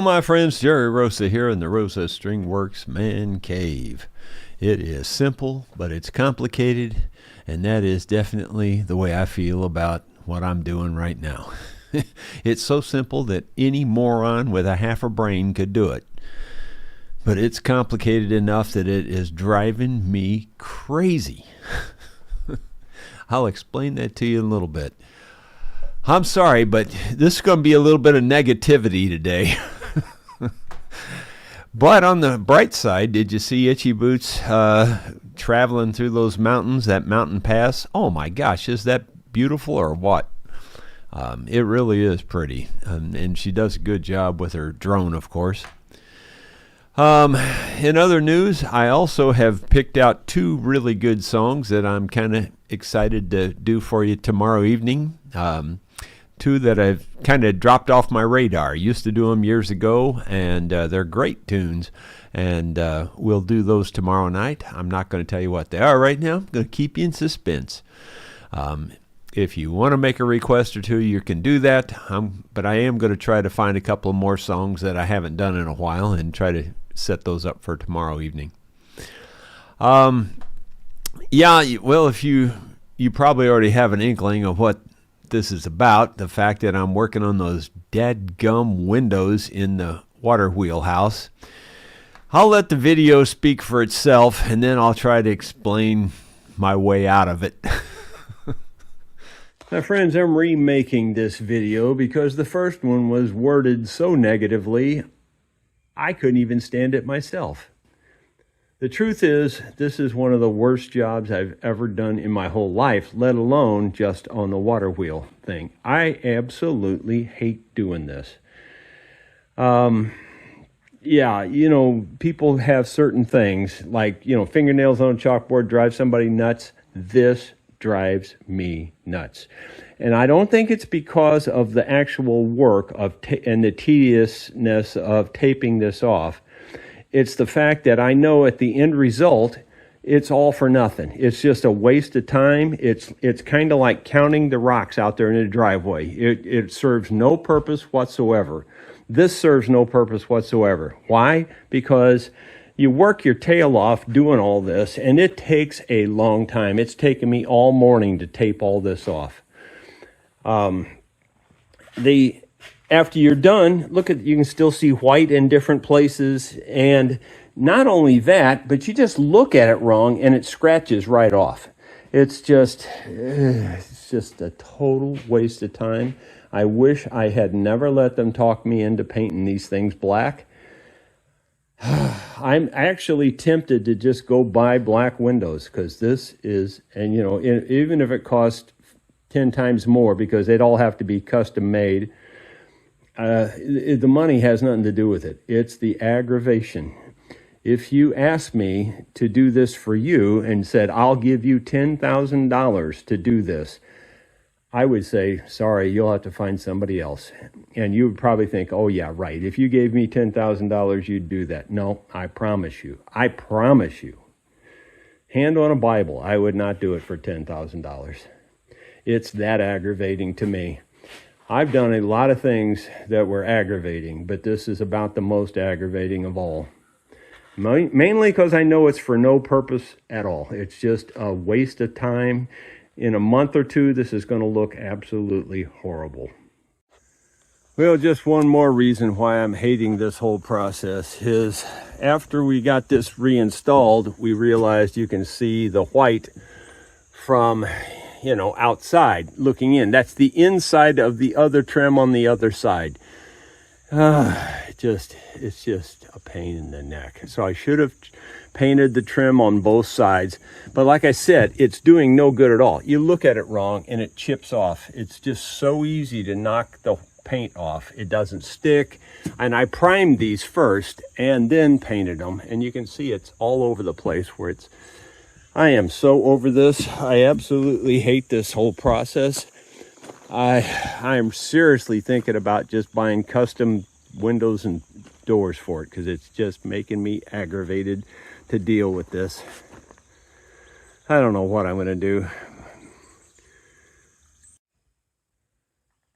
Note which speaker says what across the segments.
Speaker 1: my friends, Jerry Rosa here in the Rosa String Works Man Cave. It is simple, but it's complicated, and that is definitely the way I feel about what I'm doing right now. It's so simple that any moron with a half a brain could do it. But it's complicated enough that it is driving me crazy. I'll explain that to you in a little bit. I'm sorry, but this is going to be a little bit of negativity today. But on the bright side, did you see Itchy Boots traveling through those mountains, that mountain pass? Oh my gosh, is that beautiful or what? It really is pretty. And she does a good job with her drone, of course. In other news, I also have picked out two really good songs that I'm kind of excited to do for you tomorrow evening. Two that I've kind of dropped off my radar. Used to do them years ago, and they're great tunes. And we'll do those tomorrow night. I'm not going to tell you what they are right now. I'm going to keep you in suspense. If you want to make a request or two, you can do that. But I am going to try to find a couple of more songs that I haven't done in a while and try to set those up for tomorrow evening. Yeah, well, if you probably already have an inkling of what this is about, the fact that I'm working on those dadgum windows in the water wheel house. I'll let the video speak for itself, and then I'll try to explain my way out of it. My friends, I'm remaking this video because the first one was worded so negatively, I couldn't even stand it myself. The truth is, this is one of the worst jobs I've ever done in my whole life, let alone just on the water wheel thing. I absolutely hate doing this. Yeah, you know, people have certain things like, you know, fingernails on a chalkboard drive somebody nuts. This drives me nuts. And I don't think it's because of the actual work of and the tediousness of taping this off. It's the fact that I know at the end result, it's all for nothing. It's just a waste of time. It's kind of like counting the rocks out there in the driveway. It serves no purpose whatsoever. This serves no purpose whatsoever. Why? Because you work your tail off doing all this, and it takes a long time. It's taken me all morning to tape all this off. After you're done, you can still see white in different places. And not only that, but you just look at it wrong and it scratches right off. It's just a total waste of time. I wish I had never let them talk me into painting these things black. I'm actually tempted to just go buy black windows because this is, and you know, even if it costs 10 times more because they'd all have to be custom made, the money has nothing to do with it. It's the aggravation. If you asked me to do this for you and said, I'll give you $10,000 to do this, I would say, sorry, you'll have to find somebody else. And you would probably think, oh yeah, right. If you gave me $10,000, you'd do that. No, I promise you. Hand on a Bible, I would not do it for $10,000. It's that aggravating to me. I've done a lot of things that were aggravating, but this is about the most aggravating of all. Mainly because I know it's for no purpose at all. It's just a waste of time. In a month or two, this is going to look absolutely horrible. Well, just one more reason why I'm hating this whole process is after we got this reinstalled, we realized you can see the white from, you know, outside looking in. That's the inside of the other trim on the other side. It's just a pain in the neck. So I should have painted the trim on both sides. But like I said, it's doing no good at all. You look at it wrong and it chips off. It's just so easy to knock the paint off. It doesn't stick. And I primed these first and then painted them. And you can see it's all over the place where it's, I am so over this. I absolutely hate this whole process. I am seriously thinking about just buying custom windows and doors for it because it's just making me aggravated to deal with this. I don't know what I'm going to do.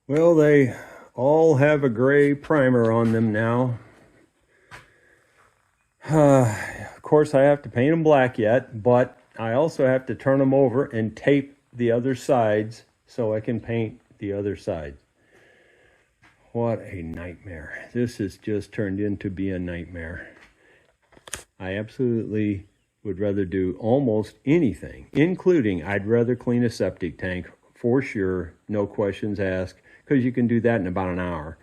Speaker 1: Well, they all have a gray primer on them now. Of course, I have to paint them black yet, but I also have to turn them over and tape the other sides so I can paint the other sides. What a nightmare. This has just turned into be a nightmare. I absolutely would rather do almost anything, including I'd rather clean a septic tank for sure, no questions asked, because you can do that in about an hour.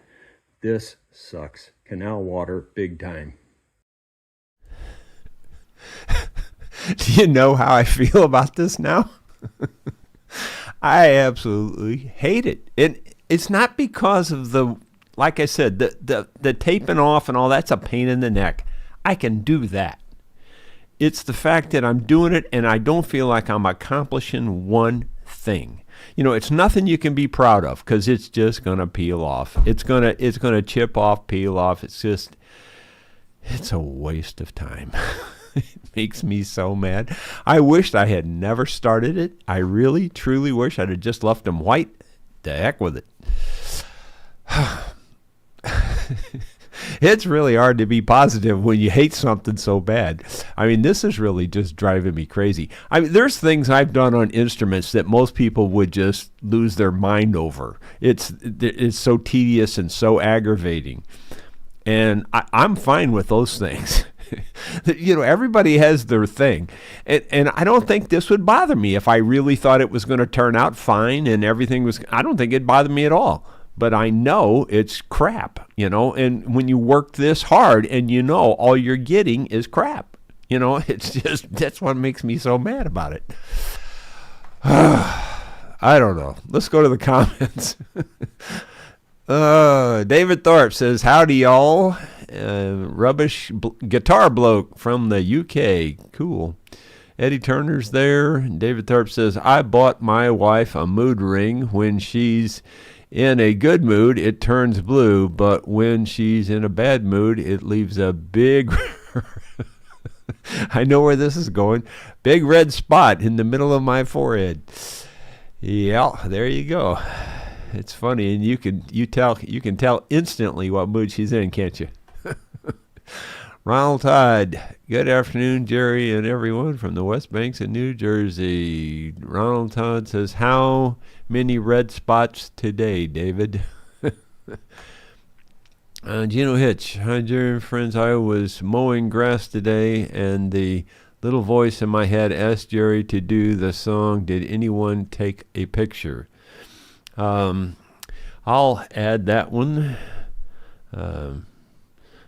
Speaker 1: This sucks. Canal water, big time.
Speaker 2: Do you know how I feel about this now? I absolutely hate it. It's not because of like I said, the taping off and all that's a pain in the neck. I can do that. It's the fact that I'm doing it and I don't feel like I'm accomplishing one thing. It's nothing you can be proud of because it's just going to peel off. It's going to chip off, peel off. It's a waste of time. It makes me so mad. I wished I had never started it. I really, truly wish I'd have just left them white. The heck with it. It's really hard to be positive when you hate something so bad. I mean, this is really just driving me crazy. I mean, there's things I've done on instruments that most people would just lose their mind over. It's so tedious and so aggravating. And I'm fine with those things. Everybody has their thing. And I don't think this would bother me if I really thought it was going to turn out fine and everything was, I don't think it'd bother me at all. But I know it's crap, and when you work this hard and all you're getting is crap, it's just, that's what makes me so mad about it. I don't know. Let's go to the comments. David Thorpe says, howdy y'all. Rubbish guitar bloke from the UK. Cool. Eddie Turner's there. David Thorpe says, I bought my wife a mood ring. When she's in a good mood, it turns blue, but when she's in a bad mood, it leaves a big, I know where this is going, big red spot in the middle of my forehead. Yeah, there you go. It's funny, and you can tell instantly what mood she's in, can't you? Ronald Todd, good afternoon, Jerry and everyone from the West Banks of New Jersey. Ronald Todd says, how many red spots today, David? Gino Hitch, hi, Jerry and friends. I was mowing grass today, and the little voice in my head asked Jerry to do the song, Did Anyone Take a Picture? I'll add that one.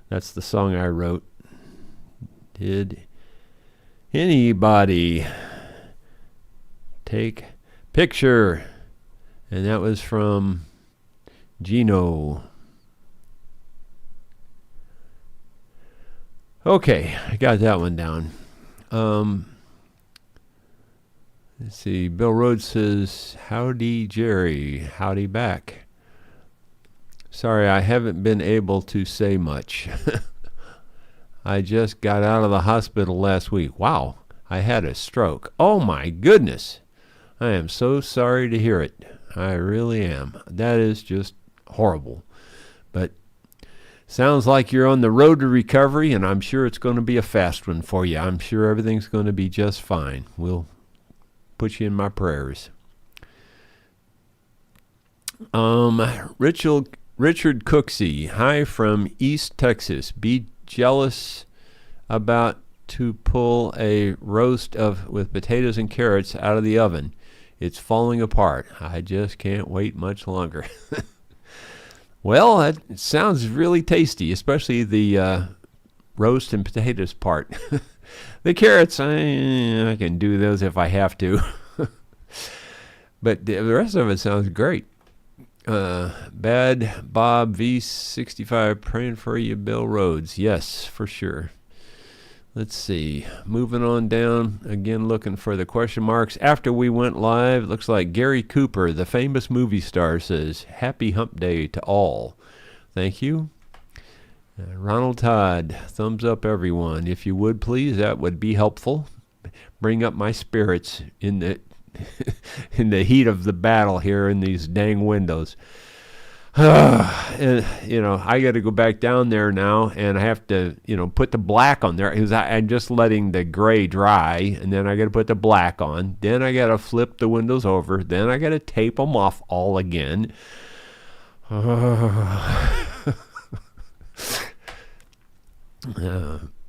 Speaker 2: That's the song I wrote. Did anybody take picture? And that was from Gino. Okay, I got that one down. Let's see. Bill Rhodes says, howdy, Jerry. Howdy back. Sorry, I haven't been able to say much. I just got out of the hospital last week. Wow, I had a stroke. Oh my goodness. I am so sorry to hear it. I really am. That is just horrible. But sounds like you're on the road to recovery, and I'm sure it's going to be a fast one for you. I'm sure everything's going to be just fine. We'll put you in my prayers. Richard Cooksey, hi from East Texas. Be jealous about to pull a roast with potatoes and carrots out of the oven. It's falling apart. I just can't wait much longer. Well, that sounds really tasty, especially the roast and potatoes part. The carrots, I can do those if I have to. But the rest of it sounds great. Bad Bob V65 praying for you, Bill Rhodes. Yes, for sure. Let's see. Moving on down, again looking for the question marks. After we went live, it looks like Gary Cooper, the famous movie star, says, Happy Hump Day to all. Thank you. Ronald Todd, thumbs up everyone. If you would please, that would be helpful. Bring up my spirits in the heat of the battle here in these dang windows. And, I got to go back down there now, and I have to, put the black on there because I'm just letting the gray dry, and then I got to put the black on. Then I got to flip the windows over. Then I got to tape them off all again.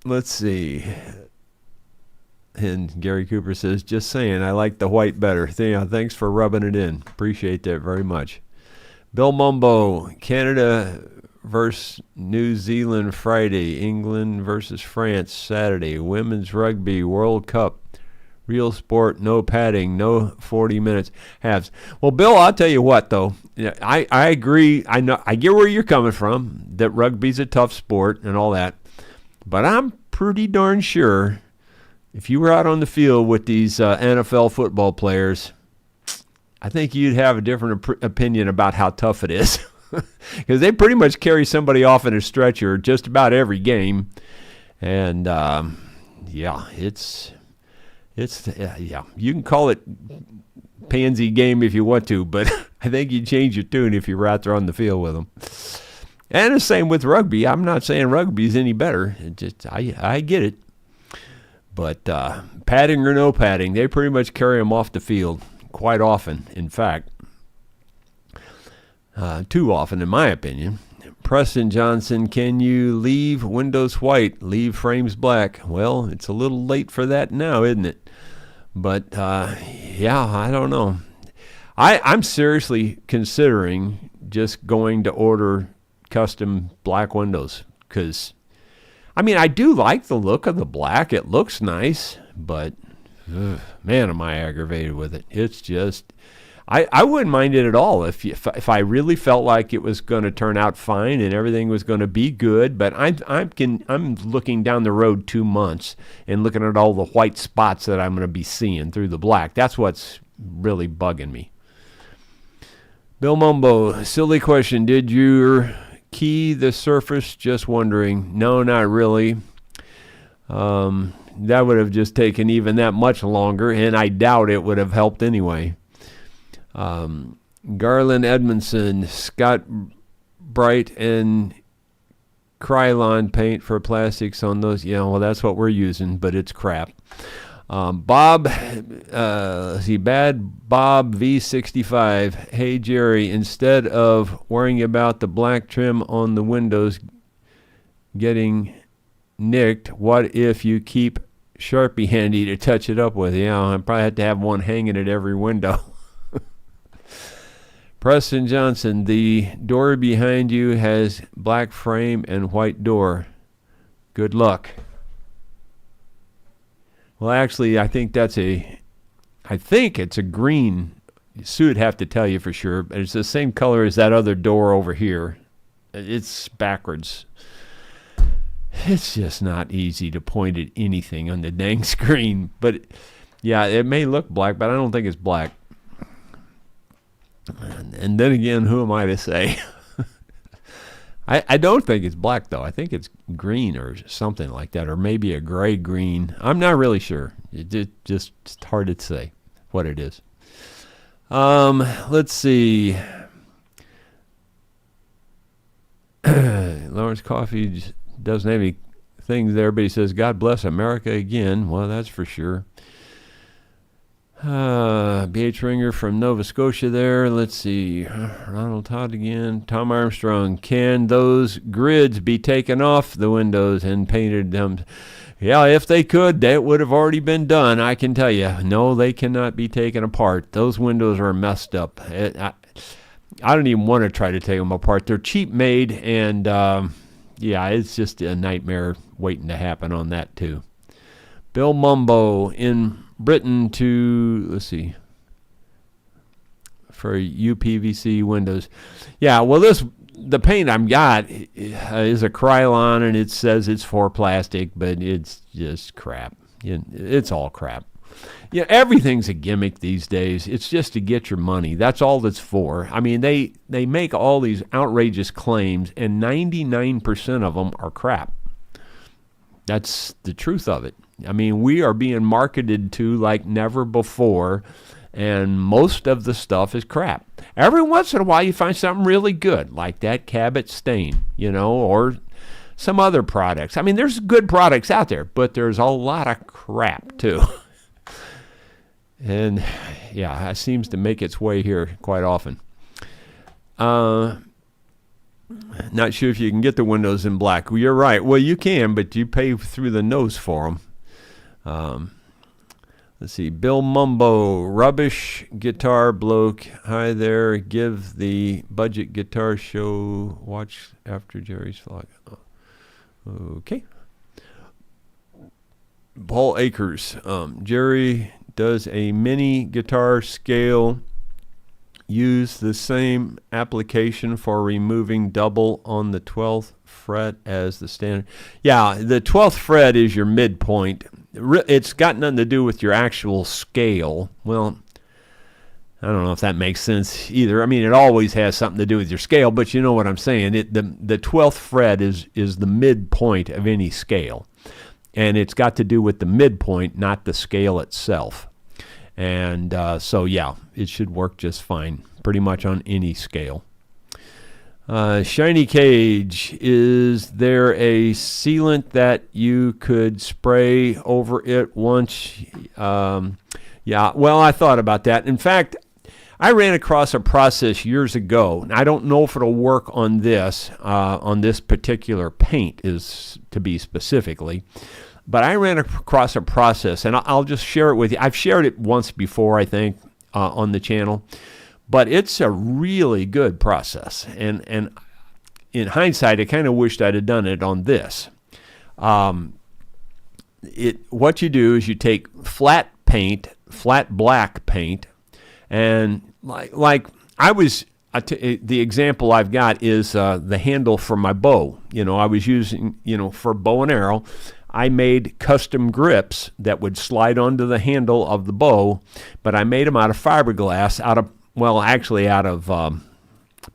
Speaker 2: Let's see. And Gary Cooper says, just saying, I like the white better. Thanks for rubbing it in. Appreciate that very much. Bill Mumbo, Canada versus New Zealand Friday, England versus France Saturday, Women's Rugby World Cup, real sport, no padding, no 40 minutes halves. Well, Bill, I'll tell you what, though. I agree. I get where you're coming from, that rugby's a tough sport and all that. But I'm pretty darn sure if you were out on the field with these NFL football players, I think you'd have a different opinion about how tough it is. Because they pretty much carry somebody off in a stretcher just about every game. And, it's you can call it pansy game if you want to, but I think you change your tune if you're out there on the field with them. And the same with rugby. I'm not saying rugby is any better. I get it. But padding or no padding, they pretty much carry them off the field quite often, in fact. Too often, in my opinion. Preston Johnson, can you leave windows white, leave frames black? Well, it's a little late for that now, isn't it? But, I don't know. I'm seriously considering just going to order custom black windows because, I do like the look of the black. It looks nice, but, man, am I aggravated with it. It's just... I wouldn't mind it at all if I really felt like it was going to turn out fine and everything was going to be good. But I'm looking down the road 2 months and looking at all the white spots that I'm going to be seeing through the black. That's what's really bugging me. Bill Mumbo, silly question. Did you key the surface? Just wondering. No, not really. That would have just taken even that much longer, and I doubt it would have helped anyway. Garland Edmondson, Scott Bright and Krylon paint for plastics on those. Yeah, well, that's what we're using, but it's crap. Bad Bob V65. Hey, Jerry, instead of worrying about the black trim on the windows getting nicked, what if you keep Sharpie handy to touch it up with? Yeah, I probably have to have one hanging at every window. Preston Johnson, the door behind you has black frame and white door. Good luck. Well, actually, I think it's a green. Sue would have to tell you for sure, but it's the same color as that other door over here. It's backwards. It's just not easy to point at anything on the dang screen. But, yeah, it may look black, but I don't think it's black. And then again, who am I to say? I don't think it's black, though. I think it's green or something like that, or maybe a gray-green. I'm not really sure. It's hard to say what it is. Let's see. Lawrence Coffey doesn't have any things there, but he says, God bless America again. Well, that's for sure. B.H. Ringer from Nova Scotia there. Let's see. Ronald Todd again. Tom Armstrong. Can those grids be taken off the windows and painted them? Yeah, if they could, that would have already been done, I can tell you. No, they cannot be taken apart. Those windows are messed up. I don't even want to try to take them apart. They're cheap made, and, it's just a nightmare waiting to happen on that, too. Bill Mumbo in Britain for UPVC windows. Yeah, well, the paint I've got is a Krylon, and it says it's for plastic, but it's just crap. It's all crap. Yeah, everything's a gimmick these days. It's just to get your money. That's all that's for. They make all these outrageous claims, and 99% of them are crap. That's the truth of it. We are being marketed to like never before, and most of the stuff is crap. Every once in a while, you find something really good, like that Cabot stain, or some other products. I mean, there's good products out there, but there's a lot of crap, too. And, yeah, it seems to make its way here quite often. Not sure if you can get the windows in black. Well, you're right. Well, you can, but you pay through the nose for them. Let's see. Bill Mumbo, rubbish guitar bloke. Hi there. Give the budget guitar show. Watch after Jerry's vlog. Okay. Paul Akers. Jerry does a mini guitar scale. Use the same application for removing double on the 12th fret as the standard. Yeah, the 12th fret is your midpoint. It's got nothing to do with your actual scale. Well, I don't know if that makes sense either. I mean, it always has something to do with your scale, but you know what I'm saying. The 12th fret is the midpoint of any scale. And it's got to do with the midpoint, not the scale itself. And so, yeah, it should work just fine, pretty much on any scale. Shiny Cage, is there a sealant that you could spray over it once? Yeah, well, I thought about that. In fact, I ran across a process years ago, and I don't know if it'll work on this particular paint, is to be specifically. But I ran across a process, and I'll just share it with you. I've shared it once before, I think, on the channel. But it's a really good process. And in hindsight, I kind of wished I'd have done it on this. What you do is you take flat black paint, and the example I've got is the handle for my bow. I was using, for bow and arrow, I made custom grips that would slide onto the handle of the bow, but I made them out of fiberglass, out of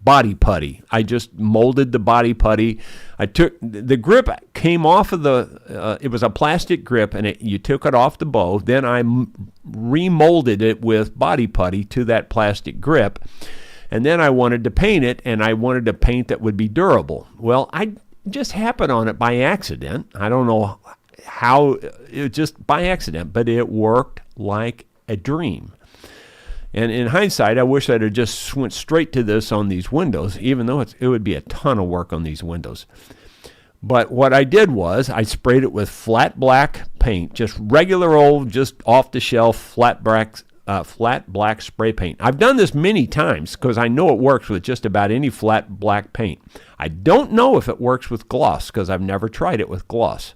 Speaker 2: body putty. I just molded the body putty. I took the grip, came off of it was a plastic grip, and you took it off the bow. Then I remolded it with body putty to that plastic grip. And then I wanted to paint it, and I wanted a paint that would be durable. Well, I just happened on it by accident. I don't know how, it just by accident, but it worked like a dream. And in hindsight, I wish I'd have just went straight to this on these windows, even though it would be a ton of work on these windows. But what I did was I sprayed it with flat black paint, just regular old, just off-the-shelf flat black spray paint. I've done this many times because I know it works with just about any flat black paint. I don't know if it works with gloss because I've never tried it with gloss.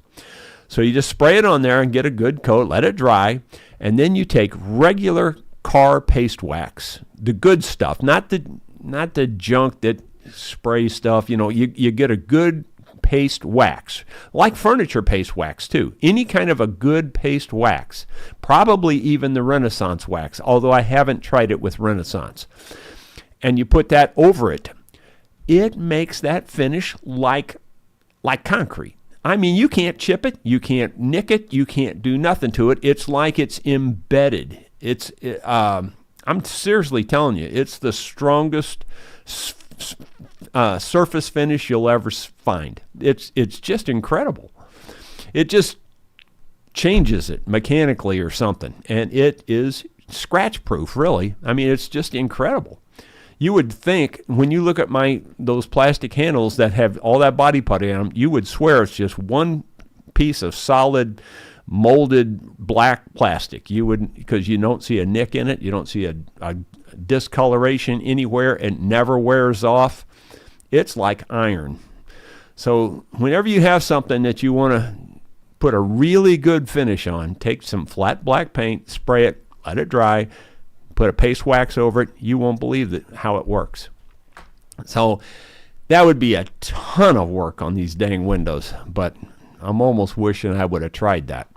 Speaker 2: So you just spray it on there and get a good coat, let it dry, and then you take regular car paste wax, the good stuff, not the junk that spray stuff. You get a good paste wax, like furniture paste wax too. Any kind of a good paste wax, probably even the Renaissance wax, although I haven't tried it with Renaissance. And you put that over it. It makes that finish like concrete. I mean, you can't chip it, you can't nick it, you can't do nothing to it. It's like it's embedded. I'm seriously telling you, it's the strongest surface finish you'll ever find. It's just incredible. It just changes it mechanically or something, and it is scratch proof, really. I mean, it's just incredible. You would think when you look at those plastic handles that have all that body putty on them, you would swear it's just one piece of solid molded black plastic. You would, because you don't see a nick in it, you don't see a discoloration anywhere, it never wears off. It's like iron. So whenever you have something that you want to put a really good finish on, take some flat black paint, spray it, let it dry, put a paste wax over it. You won't believe how it works. So that would be a ton of work on these dang windows, but I'm almost wishing I would have tried that.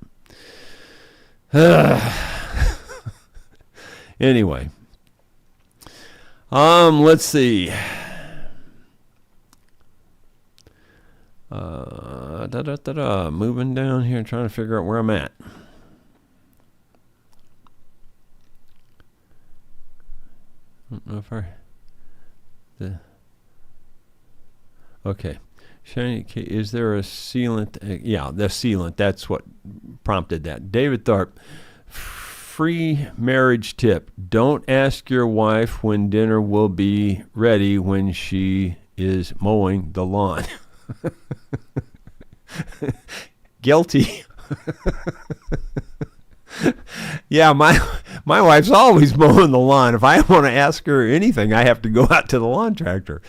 Speaker 2: Anyway, let's see. Moving down here, trying to figure out where I'm at. I don't know if Okay. Is there a sealant? Yeah, the sealant. That's what prompted that. David Tharp, free marriage tip. Don't ask your wife when dinner will be ready when she is mowing the lawn. Guilty. Yeah, my wife's always mowing the lawn. If I want to ask her anything, I have to go out to the lawn tractor.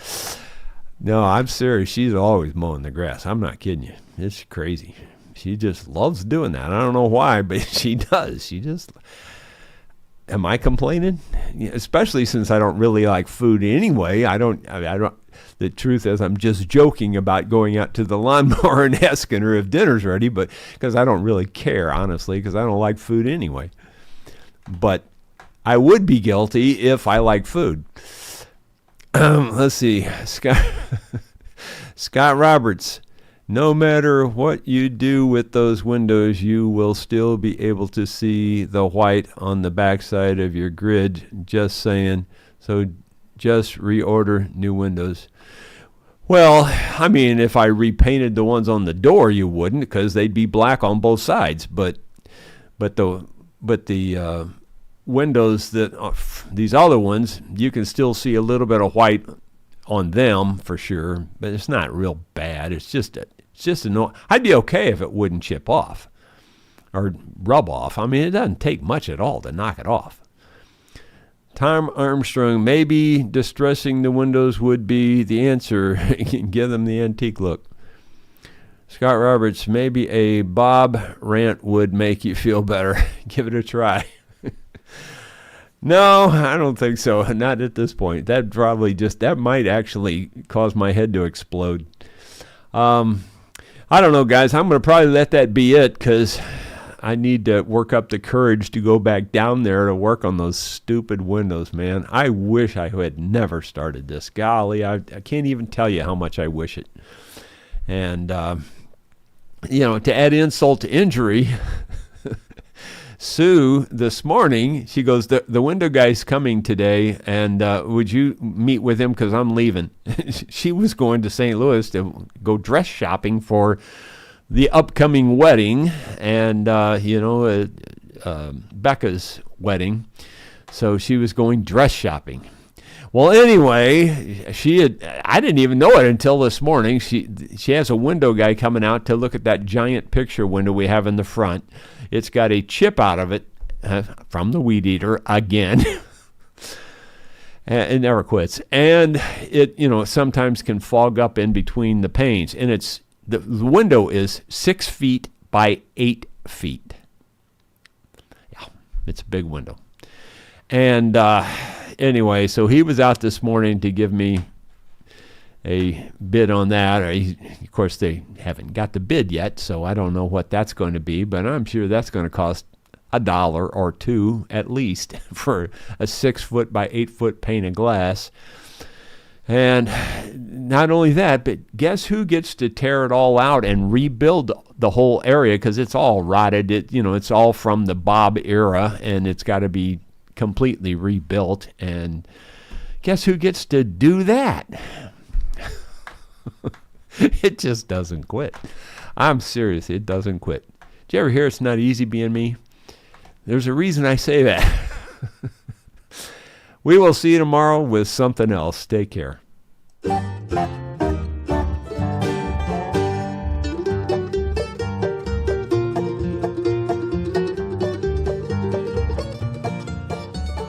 Speaker 2: No, I'm serious. She's always mowing the grass. I'm not kidding you. It's crazy. She just loves doing that. I don't know why, but she does. She just... Am I complaining? Yeah, especially since I don't really like food anyway. I don't. The truth is, I'm just joking about going out to the lawnmower and asking her if dinner's ready, but because I don't really care, honestly, because I don't like food anyway. But I would be guilty if I like food. Let's see, Scott Roberts. No matter what you do with those windows, you will still be able to see the white on the backside of your grid. Just saying. So just reorder new windows. Well, I mean, if I repainted the ones on the door, you wouldn't, because they'd be black on both sides. But the windows that these other ones, you can still see a little bit of white on them for sure, but it's not real bad. It's just annoying. I'd be okay if it wouldn't chip off or rub off. I mean, it doesn't take much at all to knock it off. Tom Armstrong, maybe distressing the windows would be the answer. Give them the antique look. Scott Roberts, maybe a Bob rant would make you feel better. Give it a try. No, I don't think so. Not at this point. That might actually cause my head to explode. I don't know, guys. I'm going to probably let that be it because I need to work up the courage to go back down there to work on those stupid windows, man. I wish I had never started this. Golly, I can't even tell you how much I wish it. And, to add insult to injury, Sue, this morning, she goes, the window guy's coming today, and would you meet with him because I'm leaving? She was going to St. Louis to go dress shopping for the upcoming wedding and, Becca's wedding. So she was going dress shopping. Well, anyway, I didn't even know it until this morning. She has a window guy coming out to look at that giant picture window we have in the front. It's got a chip out of it from the weed eater again. It never quits. And it, sometimes can fog up in between the panes. And the window is 6 feet by 8 feet. Yeah, it's a big window. And anyway, so he was out this morning to give me a bid on that. Of course, they haven't got the bid yet, so I don't know what that's going to be, but I'm sure that's going to cost $1 or $2 at least for a 6 foot by 8 foot pane of glass. And not only that, but guess who gets to tear it all out and rebuild the whole area, because it's all rotted. It's all from the Bob era, and it's got to be completely rebuilt. And guess who gets to do that? It just doesn't quit. I'm serious. It doesn't quit. Did you ever hear it's not easy being me? There's a reason I say that. We will see you tomorrow with something else. Take care.